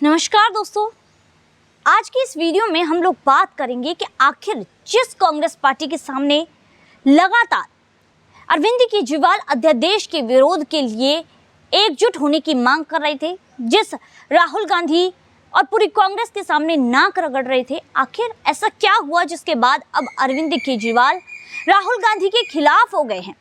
नमस्कार दोस्तों, आज की इस वीडियो में हम लोग बात करेंगे कि आखिर जिस कांग्रेस पार्टी के सामने लगातार अरविंद केजरीवाल अध्यादेश के विरोध के लिए एकजुट होने की मांग कर रहे थे, जिस राहुल गांधी और पूरी कांग्रेस के सामने नाक रगड़ रहे थे, आखिर ऐसा क्या हुआ जिसके बाद अब अरविंद केजरीवाल राहुल गांधी के खिलाफ हो गए हैं।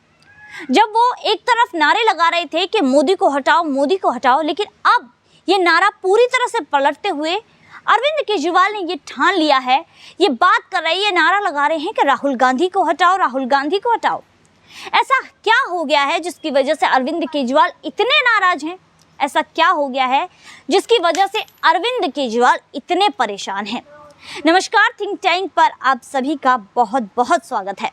जब वो एक तरफ नारे लगा रहे थे कि मोदी को हटाओ, लेकिन अब ये नारा पूरी तरह से पलटते हुए अरविंद केजरीवाल ने ये ठान लिया है, ये बात कर रहे हैं, ये नारा लगा रहे हैं कि राहुल गांधी को हटाओ। ऐसा क्या हो गया है जिसकी वजह से अरविंद केजरीवाल इतने नाराज हैं? ऐसा क्या हो गया है जिसकी वजह से अरविंद केजरीवाल इतने परेशान हैं? नमस्कार, थिंक टैंक पर आप सभी का बहुत बहुत स्वागत है।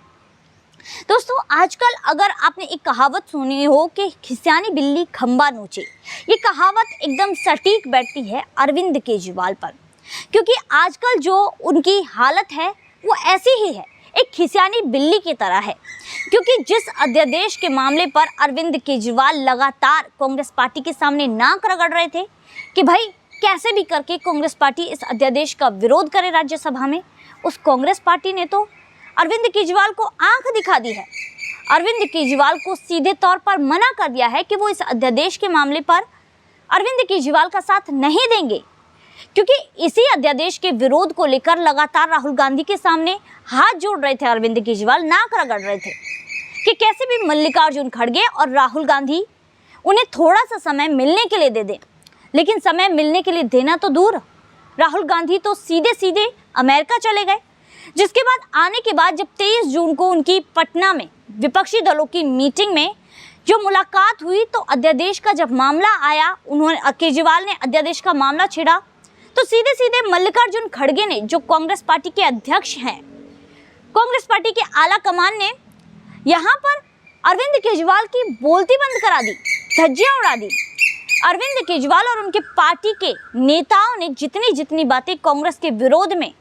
दोस्तों, आजकल अगर आपने एक कहावत सुनी हो कि खिसियानी बिल्ली खंबा नोचे, ये कहावत एकदम सटीक बैठती है अरविंद केजरीवाल पर, क्योंकि आजकल जो उनकी हालत है वो ऐसी ही है, एक खिसियानी बिल्ली की तरह है। क्योंकि जिस अध्यादेश के मामले पर अरविंद केजरीवाल लगातार कांग्रेस पार्टी के सामने नाक रगड़ रहे थे कि भाई कैसे भी करके कांग्रेस पार्टी इस अध्यादेश का विरोध करे राज्यसभा में, उस कांग्रेस पार्टी ने तो अरविंद केजरीवाल को आंख दिखा दी है। अरविंद केजरीवाल को सीधे तौर पर मना कर दिया है कि वो इस अध्यादेश के मामले पर अरविंद केजरीवाल का साथ नहीं देंगे, क्योंकि इसी अध्यादेश के विरोध को लेकर लगातार राहुल गांधी के सामने हाथ जोड़ रहे थे अरविंद केजरीवाल, नाक रगड़ रहे थे कि कैसे भी मल्लिकार्जुन खड़गे और राहुल गांधी उन्हें थोड़ा सा समय मिलने के लिए दे दें। लेकिन समय मिलने के लिए देना तो दूर, राहुल गांधी तो सीधे सीधे अमेरिका चले गए। जिसके बाद आने के बाद जब 23 जून को उनकी पटना में विपक्षी दलों की मीटिंग में जो मुलाकात हुई, तो अध्यादेश का जब मामला आया, केजरीवाल ने अध्यादेश का मामला छेड़ा, तो सीधे सीधे मल्लिकार्जुन खड़गे ने, जो कांग्रेस पार्टी के अध्यक्ष हैं, कांग्रेस पार्टी के आला कमान ने यहाँ पर अरविंद केजरीवाल की बोलती बंद करा दी, धज्जियां उड़ा दी। अरविंद केजरीवाल और उनके पार्टी के नेताओं ने जितनी बातें कांग्रेस के विरोध में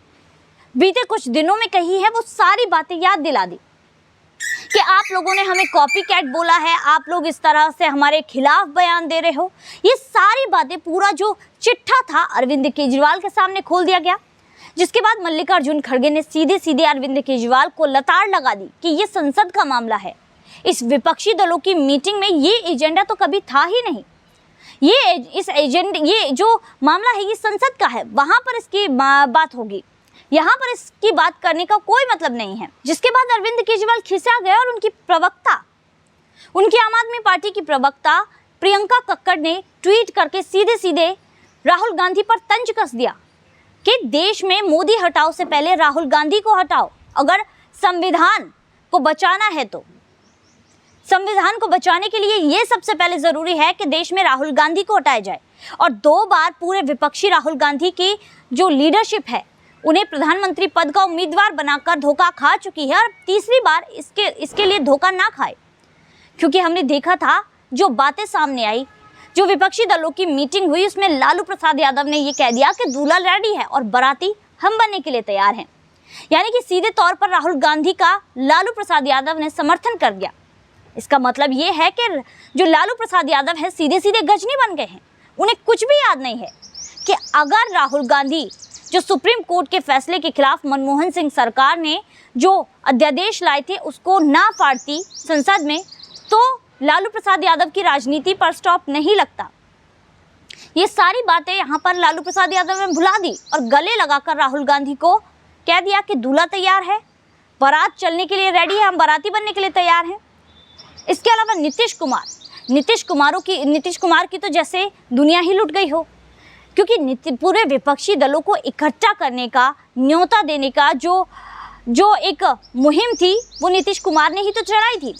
बीते कुछ दिनों में कही है, वो सारी बातें याद दिला दी कि आप लोगों ने हमें कॉपी कैट बोला है, आप लोग इस तरह से हमारे खिलाफ बयान दे रहे हो। ये सारी बातें, पूरा जो चिट्ठा था अरविंद केजरीवाल के सामने खोल दिया गया। जिसके बाद मल्लिकार्जुन खड़गे ने सीधे सीधे अरविंद केजरीवाल को लताड़ लगा दी कि ये संसद का मामला है, इस विपक्षी दलों की मीटिंग में ये एजेंडा तो कभी था ही नहीं, ये जो मामला है ये संसद का है, वहाँ पर इसकी बात होगी, यहाँ पर इसकी बात करने का कोई मतलब नहीं है। जिसके बाद अरविंद केजरीवाल खिसा गए और उनकी आम आदमी पार्टी की प्रवक्ता प्रियंका कक्कड़ ने ट्वीट करके सीधे सीधे राहुल गांधी पर तंज कस दिया कि देश में मोदी हटाओ से पहले राहुल गांधी को हटाओ। अगर संविधान को बचाना है तो संविधान को बचाने के लिए ये सबसे पहले जरूरी है कि देश में राहुल गांधी को हटाया जाए। और 2 बार पूरे विपक्षी राहुल गांधी की जो लीडरशिप है, उन्हें प्रधानमंत्री पद का उम्मीदवार बनाकर धोखा खा चुकी है, और तीसरी बार इसके लिए धोखा ना खाए, क्योंकि हमने देखा था जो बातें सामने आई, जो विपक्षी दलों की मीटिंग हुई, उसमें लालू प्रसाद यादव ने ये कह दिया कि दूल्हा रेडी है और बाराती हम बनने के लिए तैयार हैं। यानी कि सीधे तौर पर राहुल गांधी का लालू प्रसाद यादव ने समर्थन कर दिया। इसका मतलब ये है कि जो लालू प्रसाद यादव है सीधे सीधे गजनी बन गए हैं। उन्हें कुछ भी याद नहीं है कि अगर राहुल गांधी जो सुप्रीम कोर्ट के फैसले के खिलाफ मनमोहन सिंह सरकार ने जो अध्यादेश लाए थे उसको ना फाड़ती संसद में, तो लालू प्रसाद यादव की राजनीति पर स्टॉप नहीं लगता। ये सारी बातें यहाँ पर लालू प्रसाद यादव ने भुला दी और गले लगाकर राहुल गांधी को कह दिया कि दूल्हा तैयार है, बारात चलने के लिए रेडी है, हम बाराती बनने के लिए तैयार हैं। इसके अलावा नीतीश कुमार की तो जैसे दुनिया ही लुट गई हो, क्योंकि पूरे विपक्षी दलों को इकट्ठा करने का, न्योता देने का जो एक मुहिम थी, वो नीतीश कुमार ने ही तो चलाई थी।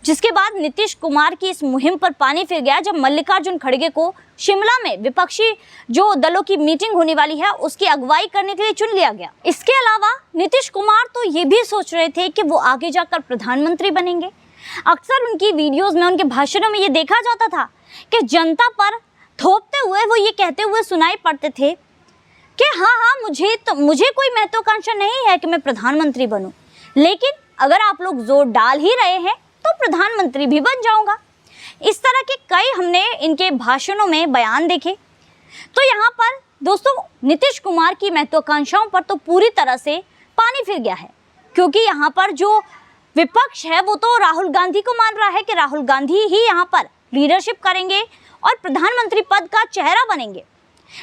जिसके बाद नीतीश कुमार की इस मुहिम पर पानी फिर गया जब मल्लिकार्जुन खड़गे को शिमला में विपक्षी जो दलों की मीटिंग होने वाली है उसकी अगुवाई करने के लिए चुन लिया गया। इसके अलावा नीतीश कुमार तो ये भी सोच रहे थे कि वो आगे जाकर प्रधानमंत्री बनेंगे। अक्सर उनकी वीडियोज़ में, उनके भाषणों में ये देखा जाता था कि जनता पर थोपते हुए वो ये कहते हुए सुनाई पड़ते थे कि हाँ, मुझे कोई महत्वाकांक्षा नहीं है कि मैं प्रधानमंत्री बनूं, लेकिन अगर आप लोग जोर डाल ही रहे हैं तो प्रधानमंत्री भी बन जाऊंगा। इस तरह के कई हमने इनके भाषणों में बयान देखे, तो यहाँ पर दोस्तों नीतीश कुमार की महत्वाकांक्षाओं पर तो पूरी तरह से पानी फिर गया है, क्योंकि यहाँ पर जो विपक्ष है वो तो राहुल गांधी को मान रहा है कि राहुल गांधी ही यहाँ पर लीडरशिप करेंगे और प्रधानमंत्री पद का चेहरा बनेंगे।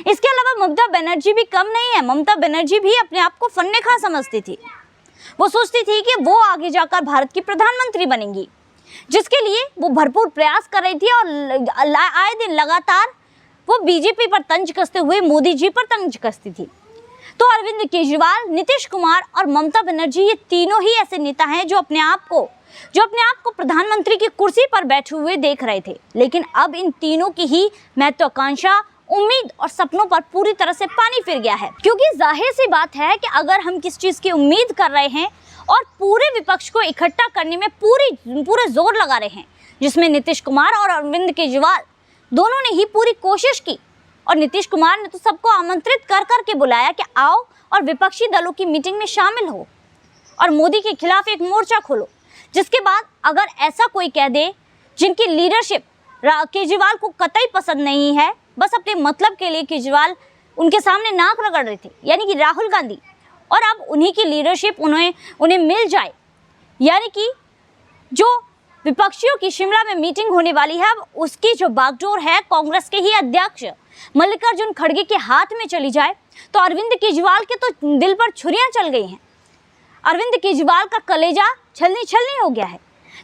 इसके अलावा ममता बनर्जी भी कम नहीं है। ममता बनर्जी भी अपने आप को फन्ने खा समझती थी। वो सोचती थी कि वो आगे जाकर भारत की प्रधानमंत्री बनेंगी, जिसके लिए वो भरपूर प्रयास कर रही थी और आए दिन लगातार वो बीजेपी पर तंज कसते हुए मोदी जी पर तंज कसती थी। तो अरविंद केजरीवाल, नीतीश कुमार और ममता बनर्जी ये तीनों ही ऐसे नेता हैं जो अपने आप को प्रधानमंत्री की कुर्सी पर बैठे हुए देख रहे थे। लेकिन अब इन तीनों की ही महत्वाकांक्षा, उम्मीद और सपनों पर पूरी तरह से पानी फिर गया है, क्योंकि जाहिर सी बात है कि अगर हम किस चीज़ की उम्मीद कर रहे हैं और पूरे विपक्ष को इकट्ठा करने में पूरे जोर लगा रहे हैं, जिसमें नीतीश कुमार और अरविंद केजरीवाल दोनों ने ही पूरी कोशिश की और नीतीश कुमार ने तो सबको आमंत्रित कर के बुलाया कि आओ और विपक्षी दलों की मीटिंग में शामिल हो और मोदी के खिलाफ एक मोर्चा खोलो। जिसके बाद अगर ऐसा कोई कह दे जिनकी लीडरशिप केजरीवाल को कतई पसंद नहीं है, बस अपने मतलब के लिए केजरीवाल उनके सामने नाक रगड़ रहे थे, यानी कि राहुल गांधी, और अब उन्हीं की लीडरशिप उन्हें मिल जाए, यानी कि जो विपक्षियों की शिमला में मीटिंग होने वाली है, अब उसकी जो बागडोर है कांग्रेस के ही अध्यक्ष मल्लिकार्जुन खड़गे के हाथ में चली जाए, तो अरविंद केजरीवाल के तो दिल पर छुरियां चल गई हैं। अरविंद केजरीवाल का कलेजा छलनी हो गया है।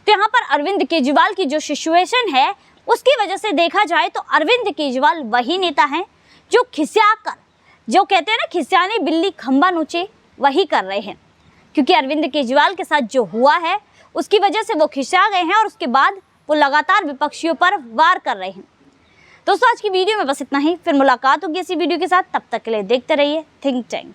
तो यहाँ पर अरविंद केजरीवाल की जो सिचुएशन है उसकी वजह से देखा जाए तो अरविंद केजरीवाल वही नेता हैं जो खिसियाकर, जो कहते हैं ना खिसियानी बिल्ली खंबा नोचे, वही कर रहे हैं। क्योंकि अरविंद केजरीवाल के साथ जो हुआ है उसकी वजह से वो खिसिया गए हैं और उसके बाद वो लगातार विपक्षियों पर वार कर रहे हैं। दोस्तों आज की वीडियो में बस इतना ही, फिर मुलाकात होगी इसी वीडियो के साथ। तब तक के लिए देखते रहिए थिंक टैंक।